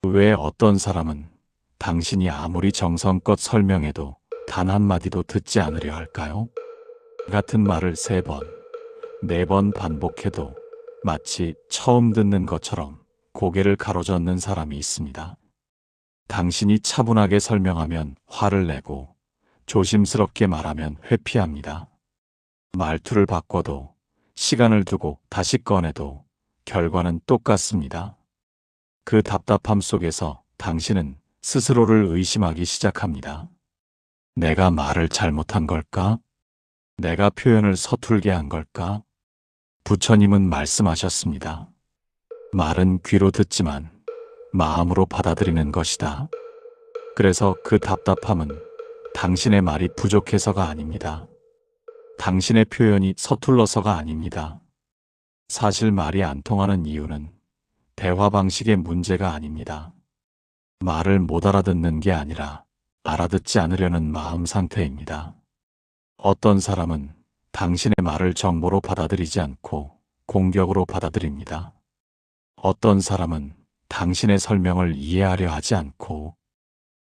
왜 어떤 사람은 당신이 아무리 정성껏 설명해도 단 한마디도 듣지 않으려 할까요? 같은 말을 3번, 4번 반복해도 마치 처음 듣는 것처럼 고개를 가로젓는 사람이 있습니다. 당신이 차분하게 설명하면 화를 내고 조심스럽게 말하면 회피합니다. 말투를 바꿔도 시간을 두고 다시 꺼내도 결과는 똑같습니다. 그 답답함 속에서 당신은 스스로를 의심하기 시작합니다. 내가 말을 잘못한 걸까? 내가 표현을 서툴게 한 걸까? 부처님은 말씀하셨습니다. 말은 귀로 듣지만 마음으로 받아들이는 것이다. 그래서 그 답답함은 당신의 말이 부족해서가 아닙니다. 당신의 표현이 서툴러서가 아닙니다. 사실 말이 안 통하는 이유는 대화 방식의 문제가 아닙니다. 말을 못 알아듣는 게 아니라 알아듣지 않으려는 마음 상태입니다. 어떤 사람은 당신의 말을 정보로 받아들이지 않고 공격으로 받아들입니다. 어떤 사람은 당신의 설명을 이해하려 하지 않고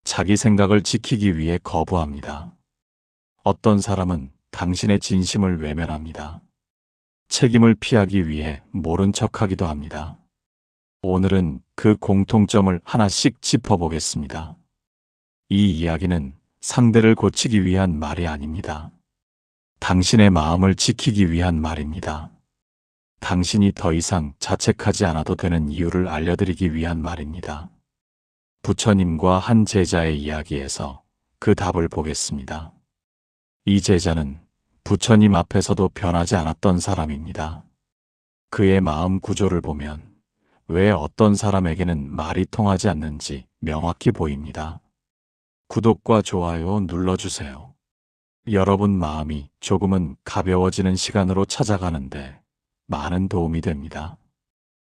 자기 생각을 지키기 위해 거부합니다. 어떤 사람은 당신의 진심을 외면합니다. 책임을 피하기 위해 모른 척하기도 합니다. 오늘은 그 공통점을 하나씩 짚어보겠습니다. 이 이야기는 상대를 고치기 위한 말이 아닙니다. 당신의 마음을 지키기 위한 말입니다. 당신이 더 이상 자책하지 않아도 되는 이유를 알려드리기 위한 말입니다. 부처님과 한 제자의 이야기에서 그 답을 보겠습니다. 이 제자는 부처님 앞에서도 변하지 않았던 사람입니다. 그의 마음 구조를 보면 왜 어떤 사람에게는 말이 통하지 않는지 명확히 보입니다. 구독과 좋아요 눌러주세요. 여러분 마음이 조금은 가벼워지는 시간으로 찾아가는데 많은 도움이 됩니다.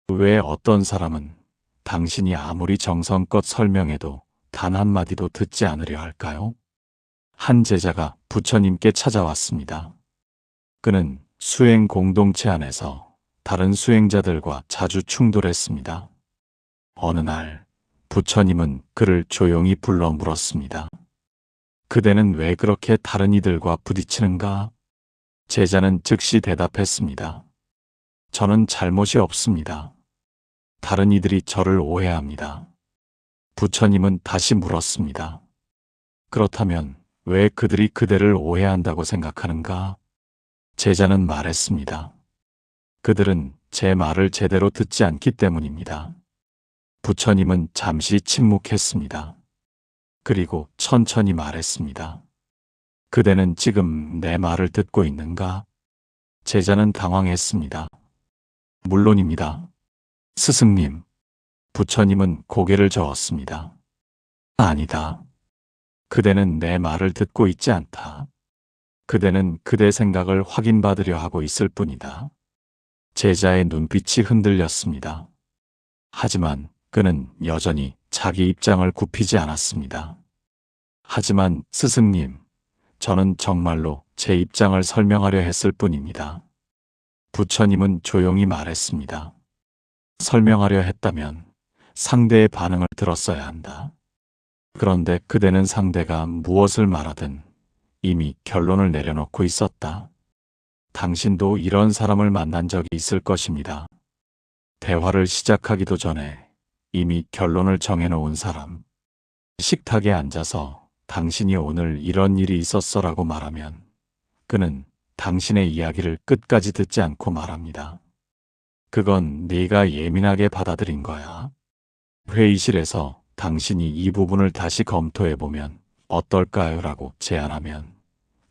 왜 어떤 사람은 당신이 아무리 정성껏 설명해도 단 한마디도 듣지 않으려 할까요? 한 제자가 부처님께 찾아왔습니다. 그는 수행 공동체 안에서 다른 수행자들과 자주 충돌했습니다. 어느 날 부처님은 그를 조용히 불러 물었습니다. 그대는 왜 그렇게 다른 이들과 부딪히는가? 제자는 즉시 대답했습니다. 저는 잘못이 없습니다. 다른 이들이 저를 오해합니다. 부처님은 다시 물었습니다. 그렇다면 왜 그들이 그대를 오해한다고 생각하는가? 제자는 말했습니다. 그들은 제 말을 제대로 듣지 않기 때문입니다. 부처님은 잠시 침묵했습니다. 그리고 천천히 말했습니다. 그대는 지금 내 말을 듣고 있는가? 제자는 당황했습니다. 물론입니다. 스승님. 부처님은 고개를 저었습니다. 아니다. 그대는 내 말을 듣고 있지 않다. 그대는 그대 생각을 확인받으려 하고 있을 뿐이다. 제자의 눈빛이 흔들렸습니다. 하지만 그는 여전히 자기 입장을 굽히지 않았습니다. 하지만 스승님, 저는 정말로 제 입장을 설명하려 했을 뿐입니다. 부처님은 조용히 말했습니다. 설명하려 했다면 상대의 반응을 들었어야 한다. 그런데 그대는 상대가 무엇을 말하든 이미 결론을 내려놓고 있었다. 당신도 이런 사람을 만난 적이 있을 것입니다. 대화를 시작하기도 전에 이미 결론을 정해놓은 사람. 식탁에 앉아서 당신이 오늘 이런 일이 있었어라고 말하면 그는 당신의 이야기를 끝까지 듣지 않고 말합니다. 그건 네가 예민하게 받아들인 거야. 회의실에서 당신이 이 부분을 다시 검토해보면 어떨까요? 라고 제안하면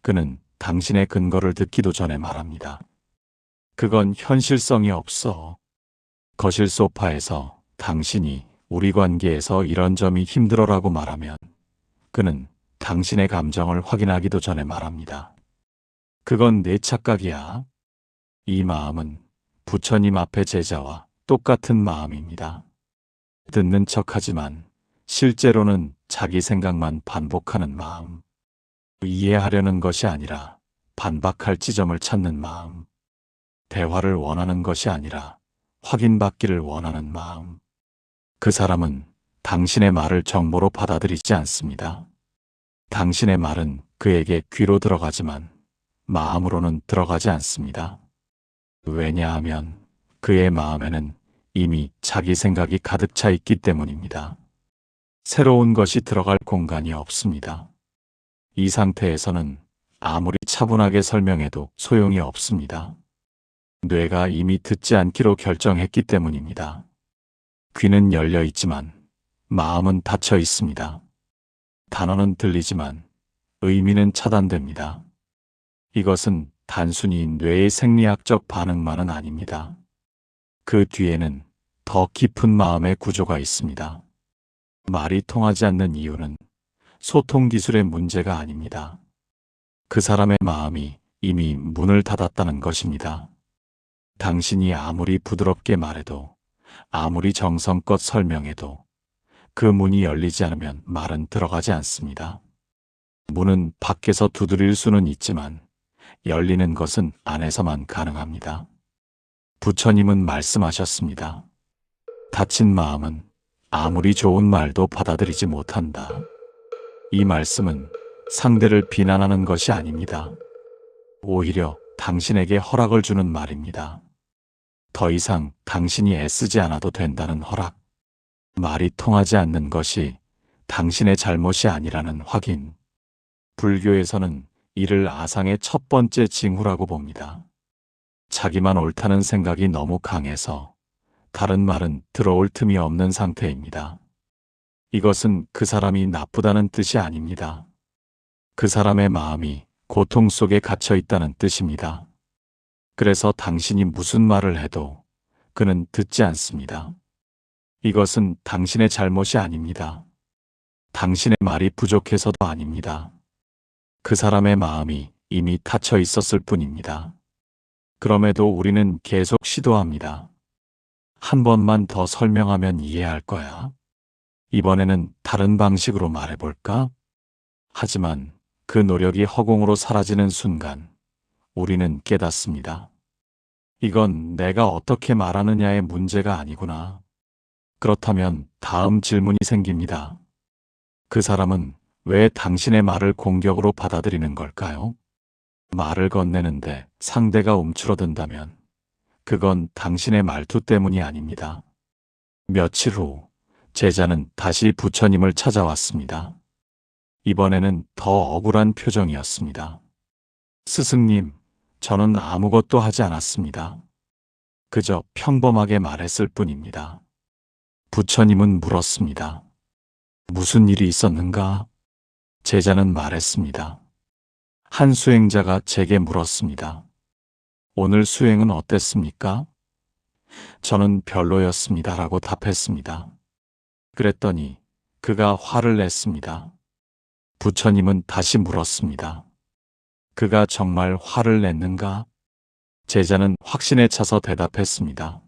그는 당신의 근거를 듣기도 전에 말합니다. 그건 현실성이 없어. 거실 소파에서 당신이 우리 관계에서 이런 점이 힘들어라고 말하면 그는 당신의 감정을 확인하기도 전에 말합니다. 그건 내 착각이야. 이 마음은 부처님 앞의 제자와 똑같은 마음입니다. 듣는 척하지만 실제로는 자기 생각만 반복하는 마음. 이해하려는 것이 아니라 반박할 지점을 찾는 마음. 대화를 원하는 것이 아니라 확인받기를 원하는 마음. 그 사람은 당신의 말을 정보로 받아들이지 않습니다. 당신의 말은 그에게 귀로 들어가지만 마음으로는 들어가지 않습니다. 왜냐하면 그의 마음에는 이미 자기 생각이 가득 차 있기 때문입니다. 새로운 것이 들어갈 공간이 없습니다. 이 상태에서는 아무리 차분하게 설명해도 소용이 없습니다. 뇌가 이미 듣지 않기로 결정했기 때문입니다. 귀는 열려 있지만 마음은 닫혀 있습니다. 단어는 들리지만 의미는 차단됩니다. 이것은 단순히 뇌의 생리학적 반응만은 아닙니다. 그 뒤에는 더 깊은 마음의 구조가 있습니다. 말이 통하지 않는 이유는 소통 기술의 문제가 아닙니다. 그 사람의 마음이 이미 문을 닫았다는 것입니다. 당신이 아무리 부드럽게 말해도, 아무리 정성껏 설명해도 그 문이 열리지 않으면 말은 들어가지 않습니다. 문은 밖에서 두드릴 수는 있지만 열리는 것은 안에서만 가능합니다. 부처님은 말씀하셨습니다. 닫힌 마음은 아무리 좋은 말도 받아들이지 못한다. 이 말씀은 상대를 비난하는 것이 아닙니다. 오히려 당신에게 허락을 주는 말입니다. 더 이상 당신이 애쓰지 않아도 된다는 허락. 말이 통하지 않는 것이 당신의 잘못이 아니라는 확인. 불교에서는 이를 아상의 첫 번째 징후라고 봅니다. 자기만 옳다는 생각이 너무 강해서 다른 말은 들어올 틈이 없는 상태입니다. 이것은 그 사람이 나쁘다는 뜻이 아닙니다. 그 사람의 마음이 고통 속에 갇혀 있다는 뜻입니다. 그래서 당신이 무슨 말을 해도 그는 듣지 않습니다. 이것은 당신의 잘못이 아닙니다. 당신의 말이 부족해서도 아닙니다. 그 사람의 마음이 이미 닫혀 있었을 뿐입니다. 그럼에도 우리는 계속 시도합니다. 한 번만 더 설명하면 이해할 거야. 이번에는 다른 방식으로 말해볼까? 하지만 그 노력이 허공으로 사라지는 순간 우리는 깨닫습니다. 이건 내가 어떻게 말하느냐의 문제가 아니구나. 그렇다면 다음 질문이 생깁니다. 그 사람은 왜 당신의 말을 공격으로 받아들이는 걸까요? 말을 건네는데 상대가 움츠러든다면 그건 당신의 말투 때문이 아닙니다. 며칠 후 제자는 다시 부처님을 찾아왔습니다. 이번에는 더 억울한 표정이었습니다. 스승님, 저는 아무것도 하지 않았습니다. 그저 평범하게 말했을 뿐입니다. 부처님은 물었습니다. 무슨 일이 있었는가? 제자는 말했습니다. 한 수행자가 제게 물었습니다. 오늘 수행은 어땠습니까? 저는 별로였습니다. 라고 답했습니다. 그랬더니 그가 화를 냈습니다. 부처님은 다시 물었습니다. 그가 정말 화를 냈는가? 제자는 확신에 차서 대답했습니다.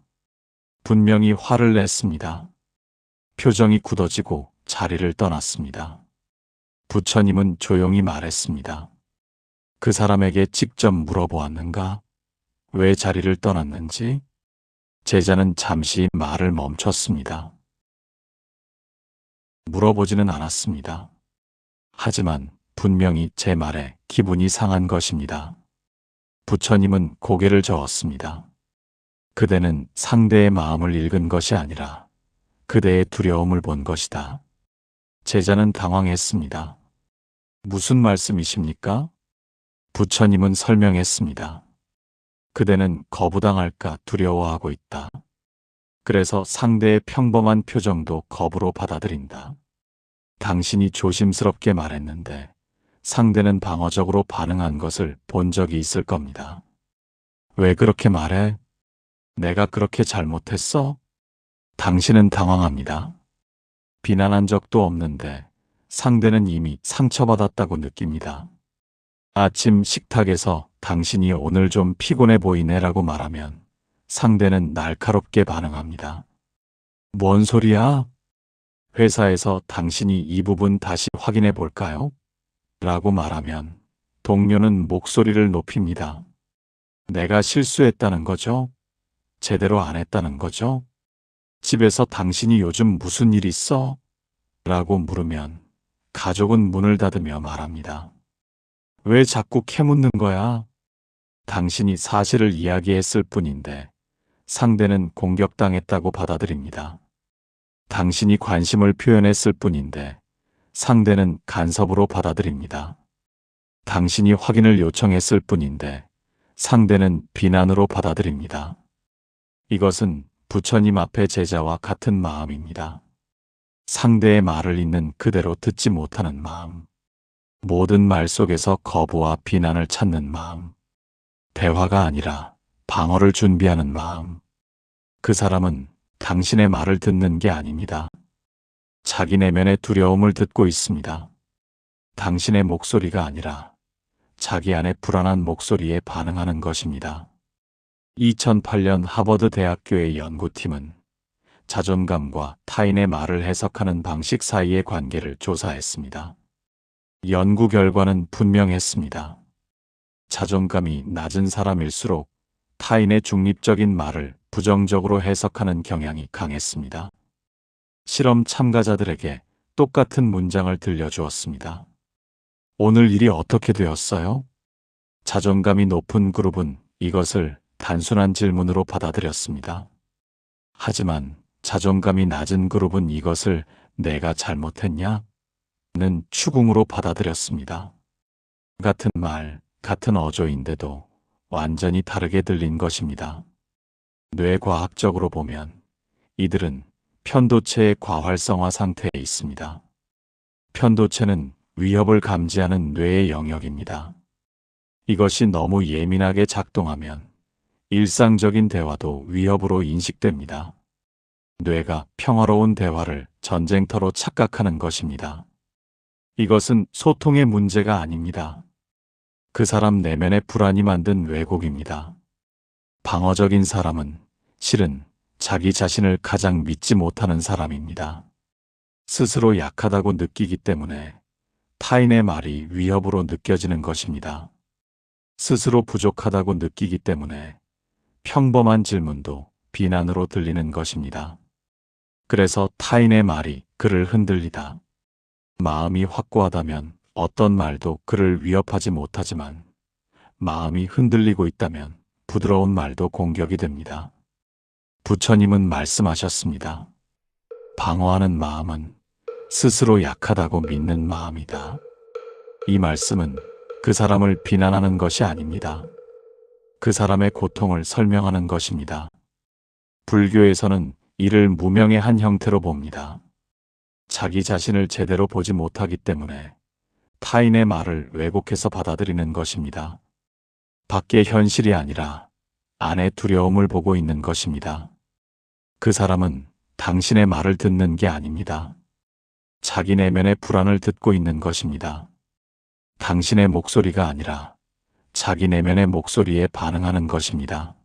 분명히 화를 냈습니다. 표정이 굳어지고 자리를 떠났습니다. 부처님은 조용히 말했습니다. 그 사람에게 직접 물어보았는가? 왜 자리를 떠났는지? 제자는 잠시 말을 멈췄습니다. 물어보지는 않았습니다. 하지만 분명히 제 말에 기분이 상한 것입니다. 부처님은 고개를 저었습니다. 그대는 상대의 마음을 읽은 것이 아니라 그대의 두려움을 본 것이다. 제자는 당황했습니다. 무슨 말씀이십니까? 부처님은 설명했습니다. 그대는 거부당할까 두려워하고 있다. 그래서 상대의 평범한 표정도 겁으로 받아들인다. 당신이 조심스럽게 말했는데 상대는 방어적으로 반응한 것을 본 적이 있을 겁니다. 왜 그렇게 말해? 내가 그렇게 잘못했어? 당신은 당황합니다. 비난한 적도 없는데 상대는 이미 상처받았다고 느낍니다. 아침 식탁에서 당신이 오늘 좀 피곤해 보이네 라고 말하면 상대는 날카롭게 반응합니다. 뭔 소리야? 회사에서 당신이 이 부분 다시 확인해 볼까요? 라고 말하면 동료는 목소리를 높입니다. 내가 실수했다는 거죠? 제대로 안 했다는 거죠? 집에서 당신이 요즘 무슨 일 있어? 라고 물으면 가족은 문을 닫으며 말합니다. 왜 자꾸 캐묻는 거야? 당신이 사실을 이야기했을 뿐인데 상대는 공격당했다고 받아들입니다. 당신이 관심을 표현했을 뿐인데 상대는 간섭으로 받아들입니다. 당신이 확인을 요청했을 뿐인데 상대는 비난으로 받아들입니다. 이것은 부처님 앞에 제자와 같은 마음입니다. 상대의 말을 있는 그대로 듣지 못하는 마음. 모든 말 속에서 거부와 비난을 찾는 마음. 대화가 아니라 방어를 준비하는 마음. 그 사람은 당신의 말을 듣는 게 아닙니다. 자기 내면의 두려움을 듣고 있습니다. 당신의 목소리가 아니라 자기 안의 불안한 목소리에 반응하는 것입니다. 2008년 하버드 대학교의 연구팀은 자존감과 타인의 말을 해석하는 방식 사이의 관계를 조사했습니다. 연구 결과는 분명했습니다. 자존감이 낮은 사람일수록 타인의 중립적인 말을 부정적으로 해석하는 경향이 강했습니다. 실험 참가자들에게 똑같은 문장을 들려주었습니다. 오늘 일이 어떻게 되었어요? 자존감이 높은 그룹은 이것을 단순한 질문으로 받아들였습니다. 하지만 자존감이 낮은 그룹은 이것을 내가 잘못했냐? 는 추궁으로 받아들였습니다. 같은 말, 같은 어조인데도 완전히 다르게 들린 것입니다. 뇌과학적으로 보면 이들은 편도체의 과활성화 상태에 있습니다. 편도체는 위협을 감지하는 뇌의 영역입니다. 이것이 너무 예민하게 작동하면 일상적인 대화도 위협으로 인식됩니다. 뇌가 평화로운 대화를 전쟁터로 착각하는 것입니다. 이것은 소통의 문제가 아닙니다. 그 사람 내면의 불안이 만든 왜곡입니다. 방어적인 사람은 실은 자기 자신을 가장 믿지 못하는 사람입니다. 스스로 약하다고 느끼기 때문에 타인의 말이 위협으로 느껴지는 것입니다. 스스로 부족하다고 느끼기 때문에 평범한 질문도 비난으로 들리는 것입니다. 그래서 타인의 말이 그를 흔들리다. 마음이 확고하다면 어떤 말도 그를 위협하지 못하지만 마음이 흔들리고 있다면 부드러운 말도 공격이 됩니다. 부처님은 말씀하셨습니다. 방어하는 마음은 스스로 약하다고 믿는 마음이다. 이 말씀은 그 사람을 비난하는 것이 아닙니다. 그 사람의 고통을 설명하는 것입니다. 불교에서는 이를 무명의 한 형태로 봅니다. 자기 자신을 제대로 보지 못하기 때문에 타인의 말을 왜곡해서 받아들이는 것입니다. 밖의 현실이 아니라 안의 두려움을 보고 있는 것입니다. 그 사람은 당신의 말을 듣는 게 아닙니다. 자기 내면의 불안을 듣고 있는 것입니다. 당신의 목소리가 아니라 자기 내면의 목소리에 반응하는 것입니다.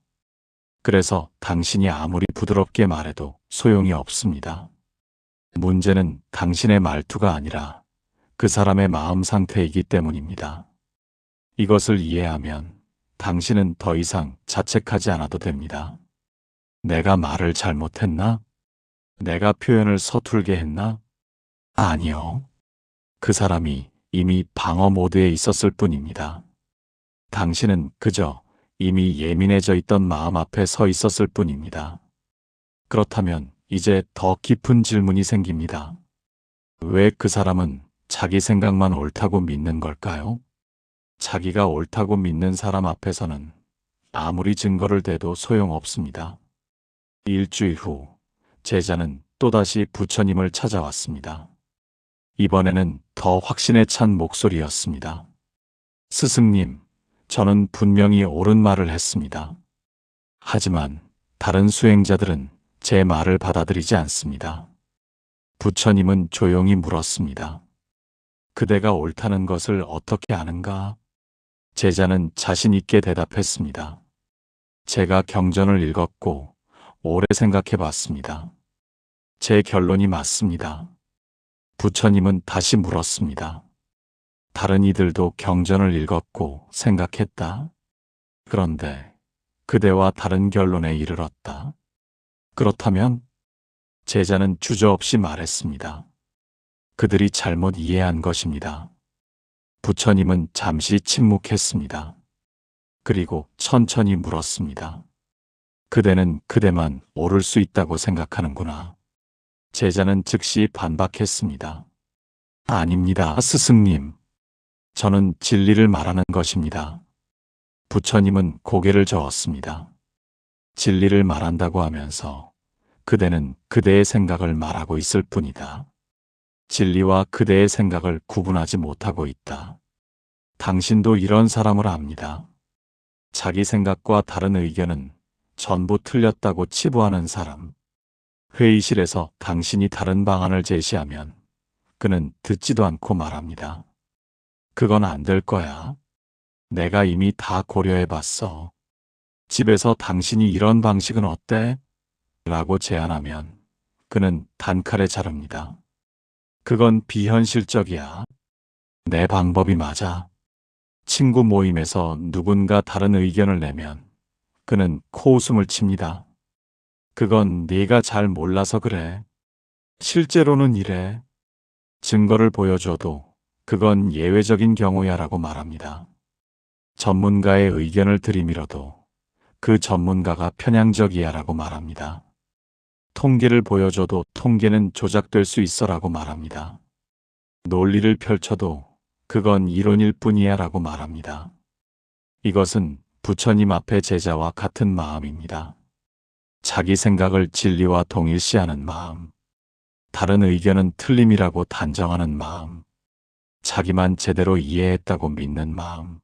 그래서 당신이 아무리 부드럽게 말해도 소용이 없습니다. 문제는 당신의 말투가 아니라 그 사람의 마음 상태이기 때문입니다. 이것을 이해하면 당신은 더 이상 자책하지 않아도 됩니다. 내가 말을 잘못했나? 내가 표현을 서툴게 했나? 아니요. 그 사람이 이미 방어 모드에 있었을 뿐입니다. 당신은 그저 이미 예민해져 있던 마음 앞에 서 있었을 뿐입니다. 그렇다면 이제 더 깊은 질문이 생깁니다. 왜 그 사람은 자기 생각만 옳다고 믿는 걸까요? 자기가 옳다고 믿는 사람 앞에서는 아무리 증거를 대도 소용없습니다. 일주일 후 제자는 또다시 부처님을 찾아왔습니다. 이번에는 더 확신에 찬 목소리였습니다. 스승님, 저는 분명히 옳은 말을 했습니다. 하지만 다른 수행자들은 제 말을 받아들이지 않습니다. 부처님은 조용히 물었습니다. 그대가 옳다는 것을 어떻게 아는가? 제자는 자신 있게 대답했습니다. 제가 경전을 읽었고 오래 생각해 봤습니다. 제 결론이 맞습니다. 부처님은 다시 물었습니다. 다른 이들도 경전을 읽었고 생각했다. 그런데 그대와 다른 결론에 이르렀다. 그렇다면 제자는 주저없이 말했습니다. 그들이 잘못 이해한 것입니다. 부처님은 잠시 침묵했습니다. 그리고 천천히 물었습니다. 그대는 그대만 옳을 수 있다고 생각하는구나. 제자는 즉시 반박했습니다. 아닙니다, 스승님. 저는 진리를 말하는 것입니다. 부처님은 고개를 저었습니다. 진리를 말한다고 하면서 그대는 그대의 생각을 말하고 있을 뿐이다. 진리와 그대의 생각을 구분하지 못하고 있다. 당신도 이런 사람을 압니다. 자기 생각과 다른 의견은 전부 틀렸다고 치부하는 사람. 회의실에서 당신이 다른 방안을 제시하면 그는 듣지도 않고 말합니다. 그건 안 될 거야. 내가 이미 다 고려해봤어. 집에서 당신이 이런 방식은 어때? 라고 제안하면 그는 단칼에 자릅니다. 그건 비현실적이야. 내 방법이 맞아. 친구 모임에서 누군가 다른 의견을 내면 그는 코웃음을 칩니다. 그건 네가 잘 몰라서 그래. 실제로는 이래. 증거를 보여줘도 그건 예외적인 경우야 라고 말합니다. 전문가의 의견을 들이밀어도 그 전문가가 편향적이야 라고 말합니다. 통계를 보여줘도 통계는 조작될 수 있어 라고 말합니다. 논리를 펼쳐도 그건 이론일 뿐이야 라고 말합니다. 이것은 부처님 앞에 제자와 같은 마음입니다. 자기 생각을 진리와 동일시하는 마음, 다른 의견은 틀림이라고 단정하는 마음, 자기만 제대로 이해했다고 믿는 마음.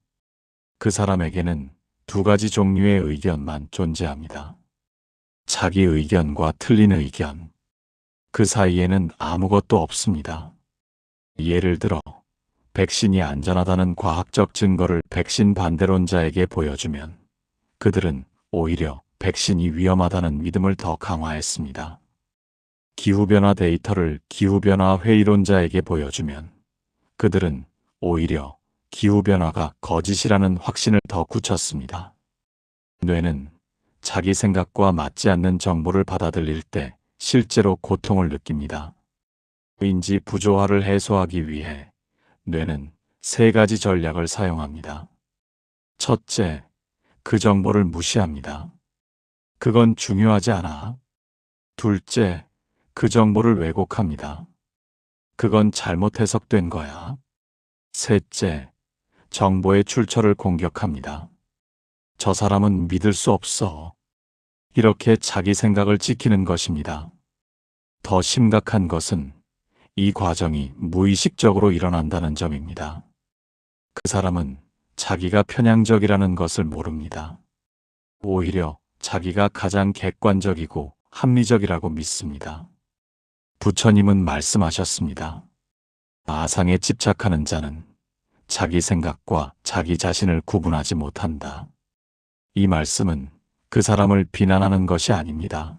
그 사람에게는 두 가지 종류의 의견만 존재합니다. 자기 의견과 틀린 의견. 그 사이에는 아무것도 없습니다. 예를 들어 백신이 안전하다는 과학적 증거를 백신 반대론자에게 보여주면 그들은 오히려 백신이 위험하다는 믿음을 더 강화했습니다. 기후변화 데이터를 기후변화 회의론자에게 보여주면 그들은 오히려 기후변화가 거짓이라는 확신을 더 굳혔습니다. 뇌는 자기 생각과 맞지 않는 정보를 받아들일 때 실제로 고통을 느낍니다. 인지 부조화를 해소하기 위해 뇌는 세 가지 전략을 사용합니다. 첫째, 그 정보를 무시합니다. 그건 중요하지 않아. 둘째, 그 정보를 왜곡합니다. 그건 잘못 해석된 거야. 셋째, 정보의 출처를 공격합니다. 저 사람은 믿을 수 없어. 이렇게 자기 생각을 지키는 것입니다. 더 심각한 것은 이 과정이 무의식적으로 일어난다는 점입니다. 그 사람은 자기가 편향적이라는 것을 모릅니다. 오히려 자기가 가장 객관적이고 합리적이라고 믿습니다. 부처님은 말씀하셨습니다. 아상에 집착하는 자는 자기 생각과 자기 자신을 구분하지 못한다. 이 말씀은 그 사람을 비난하는 것이 아닙니다.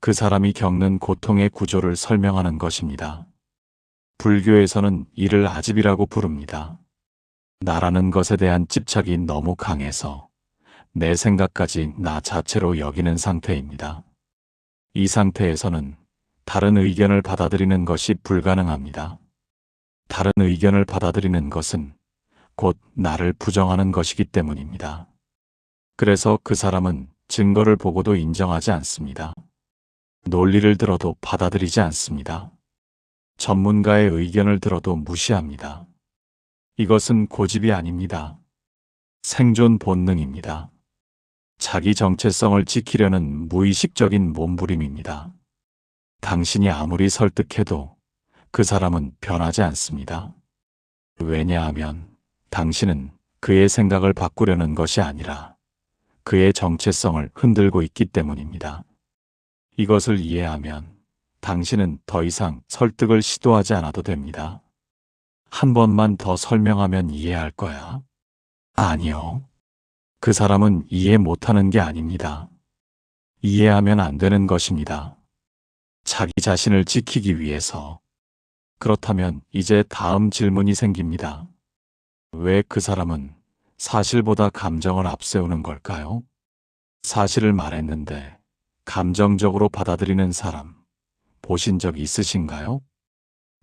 그 사람이 겪는 고통의 구조를 설명하는 것입니다. 불교에서는 이를 아집이라고 부릅니다. 나라는 것에 대한 집착이 너무 강해서 내 생각까지 나 자체로 여기는 상태입니다. 이 상태에서는 다른 의견을 받아들이는 것이 불가능합니다. 다른 의견을 받아들이는 것은 곧 나를 부정하는 것이기 때문입니다. 그래서 그 사람은 증거를 보고도 인정하지 않습니다. 논리를 들어도 받아들이지 않습니다. 전문가의 의견을 들어도 무시합니다. 이것은 고집이 아닙니다. 생존 본능입니다. 자기 정체성을 지키려는 무의식적인 몸부림입니다. 당신이 아무리 설득해도 그 사람은 변하지 않습니다. 왜냐하면 당신은 그의 생각을 바꾸려는 것이 아니라 그의 정체성을 흔들고 있기 때문입니다. 이것을 이해하면 당신은 더 이상 설득을 시도하지 않아도 됩니다. 한 번만 더 설명하면 이해할 거야. 아니요. 그 사람은 이해 못하는 게 아닙니다. 이해하면 안 되는 것입니다. 자기 자신을 지키기 위해서. 그렇다면 이제 다음 질문이 생깁니다. 왜 그 사람은 사실보다 감정을 앞세우는 걸까요? 사실을 말했는데 감정적으로 받아들이는 사람 보신 적 있으신가요?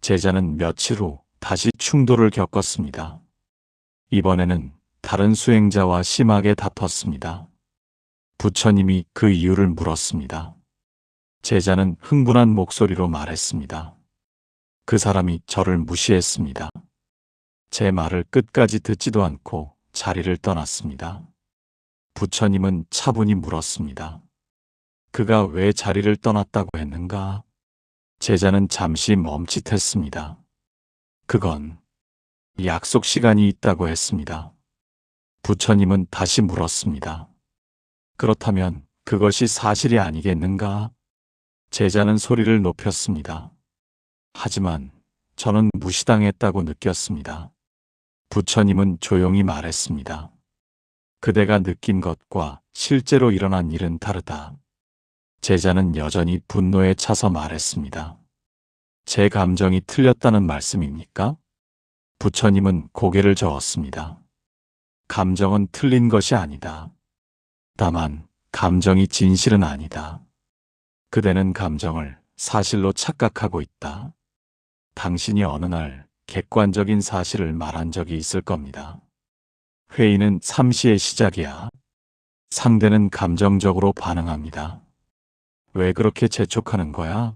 제자는 며칠 후 다시 충돌을 겪었습니다. 이번에는 다른 수행자와 심하게 다퉜습니다. 부처님이 그 이유를 물었습니다. 제자는 흥분한 목소리로 말했습니다. 그 사람이 저를 무시했습니다. 제 말을 끝까지 듣지도 않고 자리를 떠났습니다. 부처님은 차분히 물었습니다. 그가 왜 자리를 떠났다고 했는가? 제자는 잠시 멈칫했습니다. 그건 약속 시간이 있다고 했습니다. 부처님은 다시 물었습니다. 그렇다면 그것이 사실이 아니겠는가? 제자는 소리를 높였습니다. 하지만 저는 무시당했다고 느꼈습니다. 부처님은 조용히 말했습니다. 그대가 느낀 것과 실제로 일어난 일은 다르다. 제자는 여전히 분노에 차서 말했습니다. 제 감정이 틀렸다는 말씀입니까? 부처님은 고개를 저었습니다. 감정은 틀린 것이 아니다. 다만 감정이 진실은 아니다. 그대는 감정을 사실로 착각하고 있다. 당신이 어느 날 객관적인 사실을 말한 적이 있을 겁니다. 회의는 삼시의 시작이야. 상대는 감정적으로 반응합니다. 왜 그렇게 재촉하는 거야?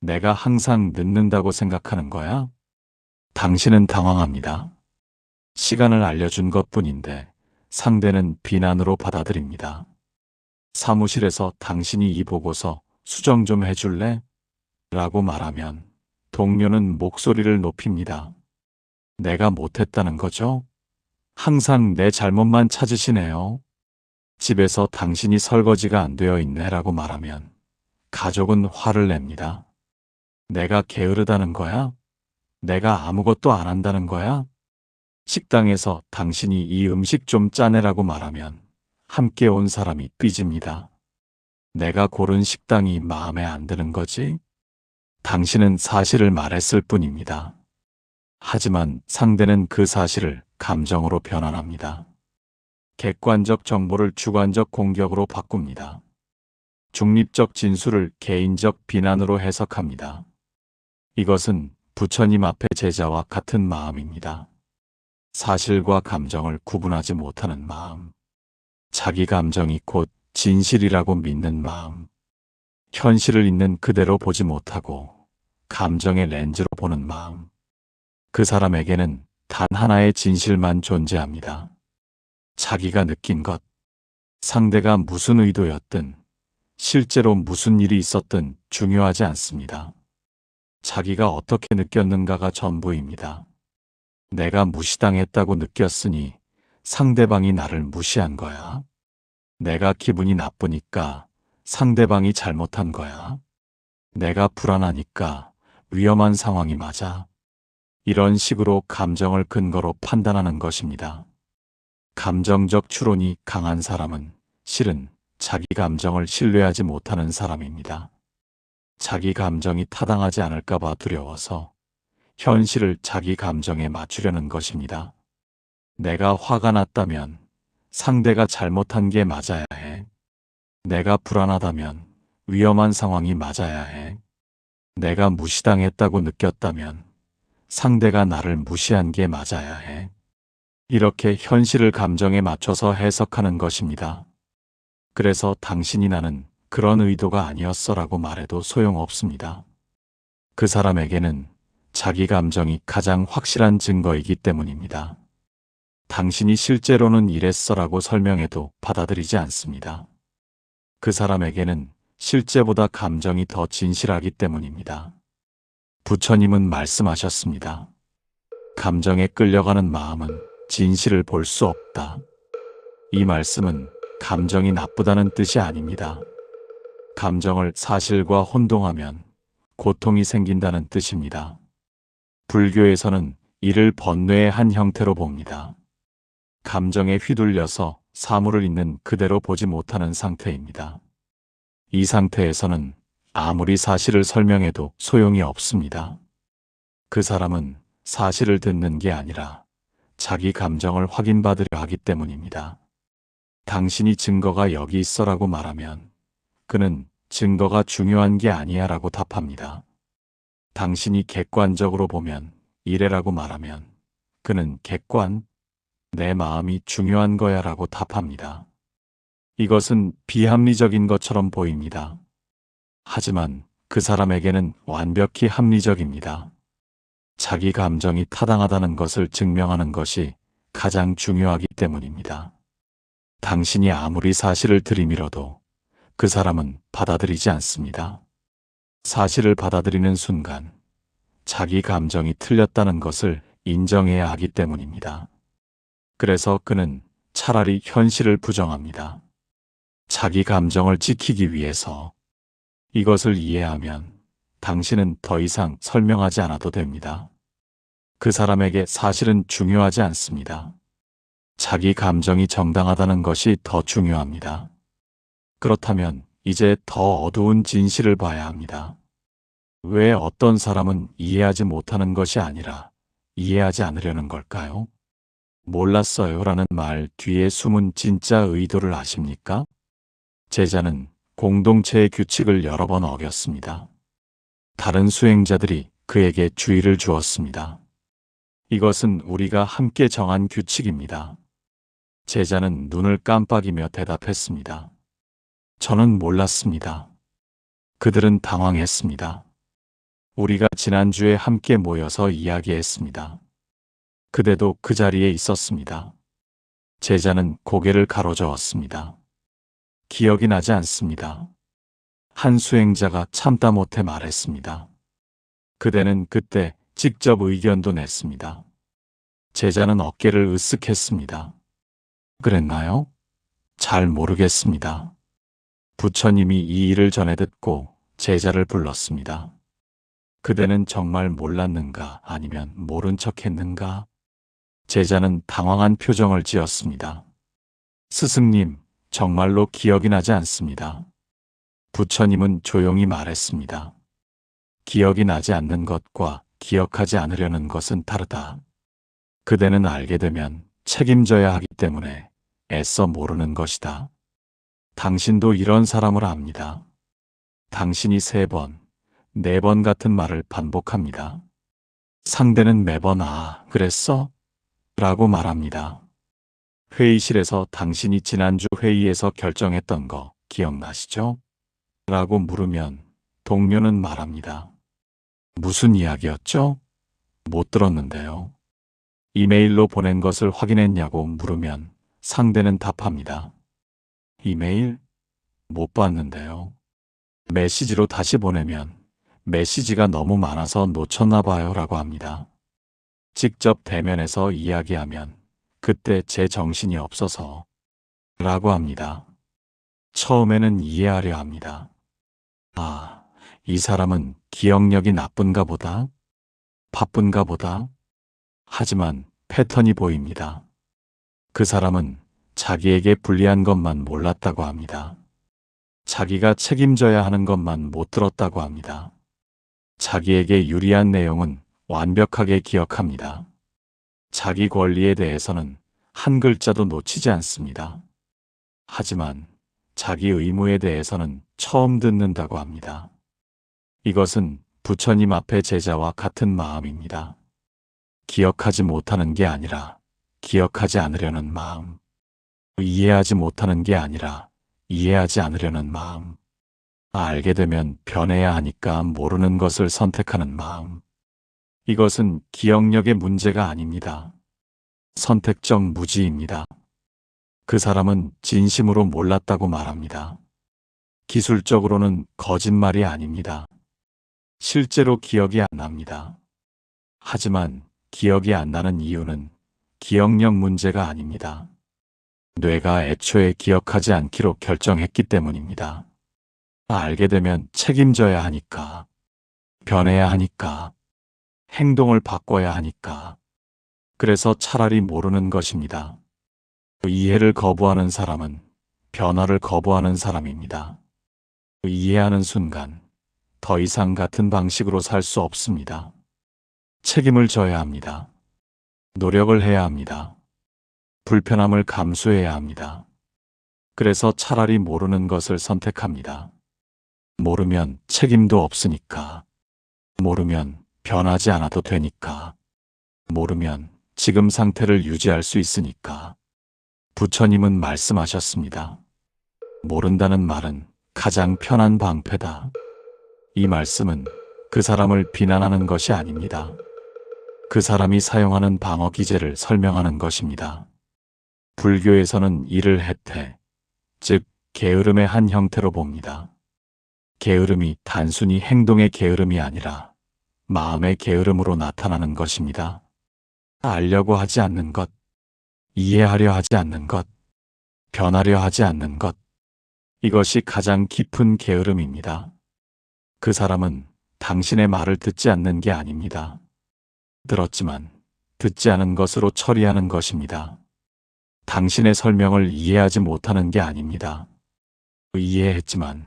내가 항상 늦는다고 생각하는 거야? 당신은 당황합니다. 시간을 알려준 것뿐인데 상대는 비난으로 받아들입니다. 사무실에서 당신이 이 보고서 수정 좀 해줄래? 라고 말하면 동료는 목소리를 높입니다. 내가 못했다는 거죠? 항상 내 잘못만 찾으시네요. 집에서 당신이 설거지가 안 되어 있네 라고 말하면 가족은 화를 냅니다. 내가 게으르다는 거야? 내가 아무것도 안 한다는 거야? 식당에서 당신이 이 음식 좀 짜내라고 말하면 함께 온 사람이 삐집니다. 내가 고른 식당이 마음에 안 드는 거지? 당신은 사실을 말했을 뿐입니다. 하지만 상대는 그 사실을 감정으로 변환합니다. 객관적 정보를 주관적 공격으로 바꿉니다. 중립적 진술을 개인적 비난으로 해석합니다. 이것은 부처님 앞에 제자와 같은 마음입니다. 사실과 감정을 구분하지 못하는 마음. 자기 감정이 곧 진실이라고 믿는 마음. 현실을 있는 그대로 보지 못하고 감정의 렌즈로 보는 마음. 그 사람에게는 단 하나의 진실만 존재합니다. 자기가 느낀 것. 상대가 무슨 의도였든 실제로 무슨 일이 있었든 중요하지 않습니다. 자기가 어떻게 느꼈는가가 전부입니다. 내가 무시당했다고 느꼈으니 상대방이 나를 무시한 거야. 내가 기분이 나쁘니까 상대방이 잘못한 거야. 내가 불안하니까 위험한 상황이 맞아. 이런 식으로 감정을 근거로 판단하는 것입니다. 감정적 추론이 강한 사람은 실은 자기 감정을 신뢰하지 못하는 사람입니다. 자기 감정이 타당하지 않을까봐 두려워서 현실을 자기 감정에 맞추려는 것입니다. 내가 화가 났다면 상대가 잘못한 게 맞아야 해. 내가 불안하다면 위험한 상황이 맞아야 해. 내가 무시당했다고 느꼈다면 상대가 나를 무시한 게 맞아야 해. 이렇게 현실을 감정에 맞춰서 해석하는 것입니다. 그래서 당신이 나는 그런 의도가 아니었어 라고 말해도 소용없습니다. 그 사람에게는 자기 감정이 가장 확실한 증거이기 때문입니다. 당신이 실제로는 이랬어 라고 설명해도 받아들이지 않습니다. 그 사람에게는 실제보다 감정이 더 진실하기 때문입니다. 부처님은 말씀하셨습니다. 감정에 끌려가는 마음은 진실을 볼 수 없다. 이 말씀은 감정이 나쁘다는 뜻이 아닙니다. 감정을 사실과 혼동하면 고통이 생긴다는 뜻입니다. 불교에서는 이를 번뇌의 한 형태로 봅니다. 감정에 휘둘려서 사물을 있는 그대로 보지 못하는 상태입니다. 이 상태에서는 아무리 사실을 설명해도 소용이 없습니다. 그 사람은 사실을 듣는 게 아니라 자기 감정을 확인받으려 하기 때문입니다. 당신이 증거가 여기 있어라고 말하면 그는 증거가 중요한 게 아니야 라고 답합니다. 당신이 객관적으로 보면 이래라고 말하면 그는 객관, 내 마음이 중요한 거야 라고 답합니다. 이것은 비합리적인 것처럼 보입니다. 하지만 그 사람에게는 완벽히 합리적입니다. 자기 감정이 타당하다는 것을 증명하는 것이 가장 중요하기 때문입니다. 당신이 아무리 사실을 들이밀어도 그 사람은 받아들이지 않습니다. 사실을 받아들이는 순간 자기 감정이 틀렸다는 것을 인정해야 하기 때문입니다. 그래서 그는 차라리 현실을 부정합니다. 자기 감정을 지키기 위해서. 이것을 이해하면 당신은 더 이상 설명하지 않아도 됩니다. 그 사람에게 사실은 중요하지 않습니다. 자기 감정이 정당하다는 것이 더 중요합니다. 그렇다면 이제 더 어두운 진실을 봐야 합니다. 왜 어떤 사람은 이해하지 못하는 것이 아니라 이해하지 않으려는 걸까요? 몰랐어요 라는 말 뒤에 숨은 진짜 의도를 아십니까? 제자는 공동체의 규칙을 여러 번 어겼습니다. 다른 수행자들이 그에게 주의를 주었습니다. 이것은 우리가 함께 정한 규칙입니다. 제자는 눈을 깜빡이며 대답했습니다. 저는 몰랐습니다. 그들은 당황했습니다. 우리가 지난주에 함께 모여서 이야기했습니다. 그대도 그 자리에 있었습니다. 제자는 고개를 가로저었습니다. 기억이 나지 않습니다. 한 수행자가 참다 못해 말했습니다. 그대는 그때 직접 의견도 냈습니다. 제자는 어깨를 으쓱했습니다. 그랬나요? 잘 모르겠습니다. 부처님이 이 일을 전해 듣고 제자를 불렀습니다. 그대는 정말 몰랐는가 아니면 모른 척 했는가? 제자는 당황한 표정을 지었습니다. 스승님, 정말로 기억이 나지 않습니다. 부처님은 조용히 말했습니다. 기억이 나지 않는 것과 기억하지 않으려는 것은 다르다. 그대는 알게 되면 책임져야 하기 때문에 애써 모르는 것이다. 당신도 이런 사람을 압니다. 당신이 3번, 4번 같은 말을 반복합니다. 상대는 매번 그랬어? 라고 말합니다. 회의실에서 당신이 지난주 회의에서 결정했던 거 기억나시죠? 라고 물으면 동료는 말합니다. 무슨 이야기였죠? 못 들었는데요. 이메일로 보낸 것을 확인했냐고 물으면 상대는 답합니다. 이메일? 못 봤는데요. 메시지로 다시 보내면 메시지가 너무 많아서 놓쳤나 봐요 라고 합니다. 직접 대면해서 이야기하면 그때 제 정신이 없어서 라고 합니다. 처음에는 이해하려 합니다. 이 사람은 기억력이 나쁜가 보다? 바쁜가 보다? 하지만 패턴이 보입니다. 그 사람은 자기에게 불리한 것만 몰랐다고 합니다. 자기가 책임져야 하는 것만 못 들었다고 합니다. 자기에게 유리한 내용은 완벽하게 기억합니다. 자기 권리에 대해서는 한 글자도 놓치지 않습니다. 하지만 자기 의무에 대해서는 처음 듣는다고 합니다. 이것은 부처님 앞의 제자와 같은 마음입니다. 기억하지 못하는 게 아니라 기억하지 않으려는 마음. 이해하지 못하는 게 아니라 이해하지 않으려는 마음. 알게 되면 변해야 하니까 모르는 것을 선택하는 마음. 이것은 기억력의 문제가 아닙니다. 선택적 무지입니다. 그 사람은 진심으로 몰랐다고 말합니다. 기술적으로는 거짓말이 아닙니다. 실제로 기억이 안 납니다. 하지만 기억이 안 나는 이유는 기억력 문제가 아닙니다. 뇌가 애초에 기억하지 않기로 결정했기 때문입니다. 알게 되면 책임져야 하니까, 변해야 하니까, 행동을 바꿔야 하니까. 그래서 차라리 모르는 것입니다. 이해를 거부하는 사람은 변화를 거부하는 사람입니다. 이해하는 순간 더 이상 같은 방식으로 살 수 없습니다. 책임을 져야 합니다. 노력을 해야 합니다. 불편함을 감수해야 합니다. 그래서 차라리 모르는 것을 선택합니다. 모르면 책임도 없으니까. 모르면 변하지 않아도 되니까. 모르면 지금 상태를 유지할 수 있으니까. 부처님은 말씀하셨습니다. 모른다는 말은 가장 편한 방패다. 이 말씀은 그 사람을 비난하는 것이 아닙니다. 그 사람이 사용하는 방어 기제를 설명하는 것입니다. 불교에서는 이를 해태, 즉 게으름의 한 형태로 봅니다. 게으름이 단순히 행동의 게으름이 아니라 마음의 게으름으로 나타나는 것입니다. 알려고 하지 않는 것, 이해하려 하지 않는 것, 변하려 하지 않는 것, 이것이 가장 깊은 게으름입니다. 그 사람은 당신의 말을 듣지 않는 게 아닙니다. 들었지만 듣지 않은 것으로 처리하는 것입니다. 당신의 설명을 이해하지 못하는 게 아닙니다. 이해했지만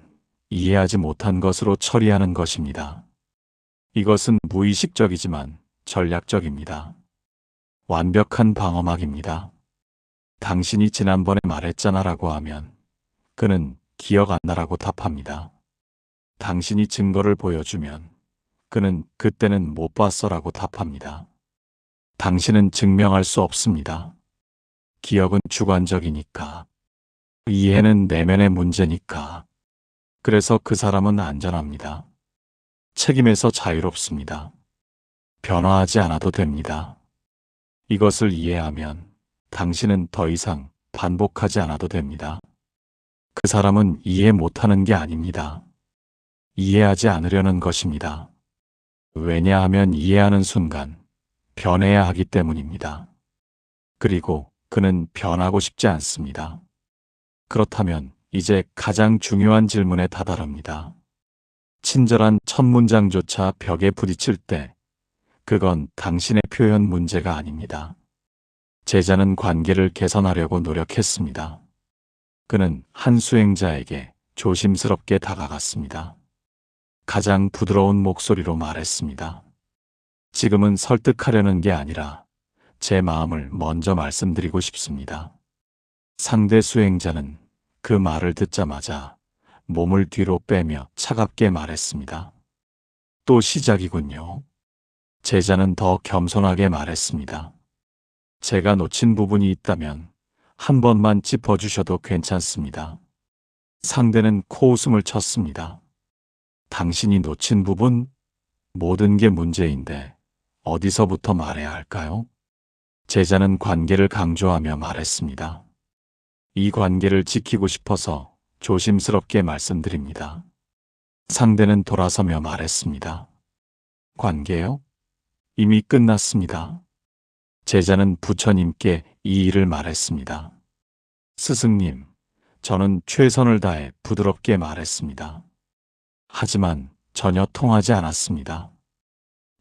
이해하지 못한 것으로 처리하는 것입니다. 이것은 무의식적이지만 전략적입니다. 완벽한 방어막입니다. 당신이 지난번에 말했잖아 라고 하면 그는 기억 안 나라고 답합니다. 당신이 증거를 보여주면 그는 그때는 못 봤어 라고 답합니다. 당신은 증명할 수 없습니다. 기억은 주관적이니까. 이해는 내면의 문제니까. 그래서 그 사람은 안전합니다. 책임에서 자유롭습니다. 변화하지 않아도 됩니다. 이것을 이해하면 당신은 더 이상 반복하지 않아도 됩니다. 그 사람은 이해 못하는 게 아닙니다. 이해하지 않으려는 것입니다. 왜냐하면 이해하는 순간 변해야 하기 때문입니다. 그리고 그는 변하고 싶지 않습니다. 그렇다면 이제 가장 중요한 질문에 다다릅니다. 친절한 첫 문장조차 벽에 부딪힐 때 그건 당신의 표현 문제가 아닙니다. 제자는 관계를 개선하려고 노력했습니다. 그는 한 수행자에게 조심스럽게 다가갔습니다. 가장 부드러운 목소리로 말했습니다. 지금은 설득하려는 게 아니라 제 마음을 먼저 말씀드리고 싶습니다. 상대 수행자는 그 말을 듣자마자 몸을 뒤로 빼며 차갑게 말했습니다. 또 시작이군요. 제자는 더 겸손하게 말했습니다. 제가 놓친 부분이 있다면 한 번만 짚어주셔도 괜찮습니다. 상대는 코웃음을 쳤습니다. 당신이 놓친 부분? 모든 게 문제인데 어디서부터 말해야 할까요? 제자는 관계를 강조하며 말했습니다. 이 관계를 지키고 싶어서 조심스럽게 말씀드립니다. 상대는 돌아서며 말했습니다. 관계요? 이미 끝났습니다. 제자는 부처님께 이 일을 말했습니다. 스승님, 저는 최선을 다해 부드럽게 말했습니다. 하지만 전혀 통하지 않았습니다.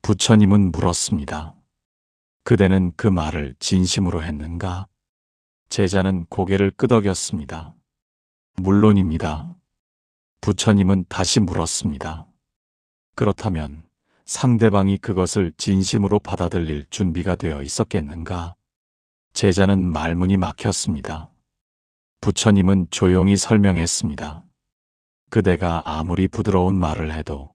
부처님은 물었습니다. 그대는 그 말을 진심으로 했는가? 제자는 고개를 끄덕였습니다. 물론입니다. 부처님은 다시 물었습니다. 그렇다면 상대방이 그것을 진심으로 받아들일 준비가 되어 있었겠는가? 제자는 말문이 막혔습니다. 부처님은 조용히 설명했습니다. 그대가 아무리 부드러운 말을 해도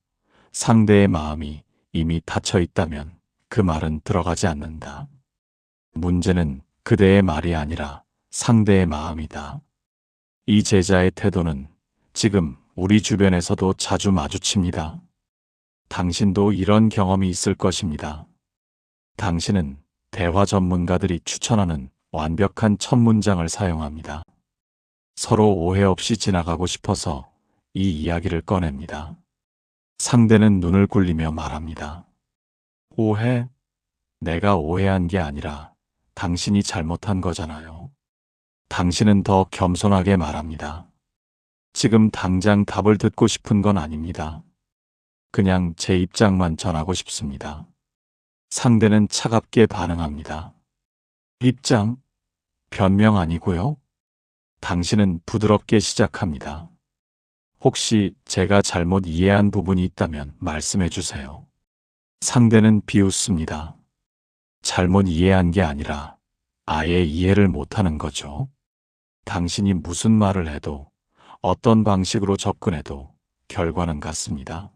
상대의 마음이 이미 닫혀 있다면 그 말은 들어가지 않는다. 문제는 그대의 말이 아니라 상대의 마음이다. 이 제자의 태도는 지금 우리 주변에서도 자주 마주칩니다. 당신도 이런 경험이 있을 것입니다. 당신은 대화 전문가들이 추천하는 완벽한 첫 문장을 사용합니다. 서로 오해 없이 지나가고 싶어서 이 이야기를 꺼냅니다. 상대는 눈을 굴리며 말합니다. 오해? 내가 오해한 게 아니라 당신이 잘못한 거잖아요. 당신은 더 겸손하게 말합니다. 지금 당장 답을 듣고 싶은 건 아닙니다. 그냥 제 입장만 전하고 싶습니다. 상대는 차갑게 반응합니다. 입장? 변명 아니고요? 당신은 부드럽게 시작합니다. 혹시 제가 잘못 이해한 부분이 있다면 말씀해 주세요. 상대는 비웃습니다. 잘못 이해한 게 아니라 아예 이해를 못하는 거죠. 당신이 무슨 말을 해도 어떤 방식으로 접근해도 결과는 같습니다.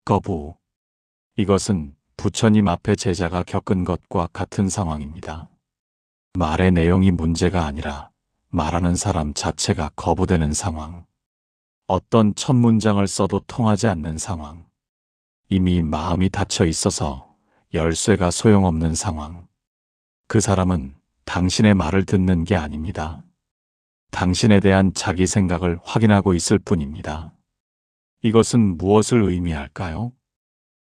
거부. 이것은 부처님 앞에 제자가 겪은 것과 같은 상황입니다. 말의 내용이 문제가 아니라 말하는 사람 자체가 거부되는 상황. 어떤 첫 문장을 써도 통하지 않는 상황. 이미 마음이 닫혀 있어서 열쇠가 소용없는 상황. 그 사람은 당신의 말을 듣는 게 아닙니다. 당신에 대한 자기 생각을 확인하고 있을 뿐입니다. 이것은 무엇을 의미할까요?